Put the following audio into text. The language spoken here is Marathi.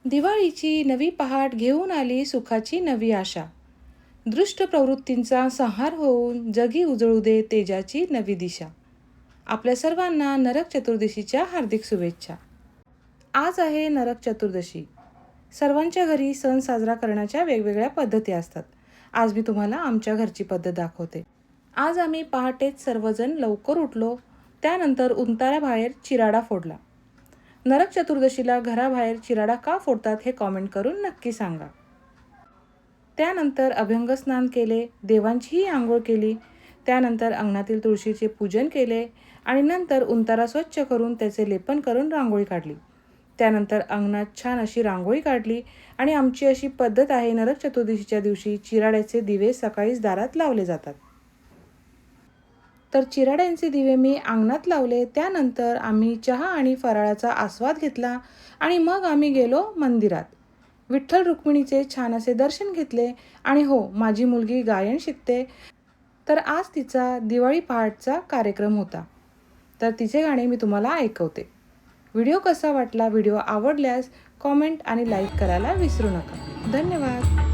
दिवाळीची नवी पहाट घेऊन आली सुखाची नवी आशा. दृष्ट प्रवृत्तींचा संहार होऊन जगी उजळू दे तेजाची नवी दिशा. आपल्या सर्वांना नरक चतुर्दशीच्या हार्दिक शुभेच्छा. आज आहे नरक चतुर्दशी. सर्वांच्या घरी सण साजरा करण्याच्या वेगवेगळ्या पद्धती असतात. आज मी तुम्हाला आमच्या घरची पद्धत दाखवते. आज आम्ही पहाटेच सर्वजण लवकर उठलो. त्यानंतर उंताऱ्याबाहेर चिराडा फोडला. नरक चतुर्दशीला घराबाहेर चिराडा का फोडतात हे कॉमेंट करून नक्की सांगा. त्यानंतर अभ्यंग स्नान केले, देवांचीही आंघोळ केली. त्यानंतर अंगणातील तुळशीचे पूजन केले आणि नंतर उंतारा स्वच्छ करून त्याचे लेपन करून रांगोळी काढली. त्यानंतर अंगणात छान अशी रांगोळी काढली आणि आमची अशी पद्धत आहे, नरक चतुर्दशीच्या दिवशी चिराड्याचे दिवे सकाळीच दारात लावले जातात. तर चिराड्यांचे दिवे मी अंगणात लावले. त्यानंतर आम्ही चहा आणि फराळाचा आस्वाद घेतला आणि मग आम्ही गेलो मंदिरात. विठ्ठल रुक्मिणीचे छान असे दर्शन घेतले. आणि हो, माझी मुलगी गायन शिकते, तर आज तिचा दिवाळी पहाटचा कार्यक्रम होता, तर तिचे गाणे मी तुम्हाला ऐकवते. व्हिडिओ कसा वाटला? व्हिडिओ आवडल्यास कॉमेंट आणि लाईक करायला विसरू नका. धन्यवाद.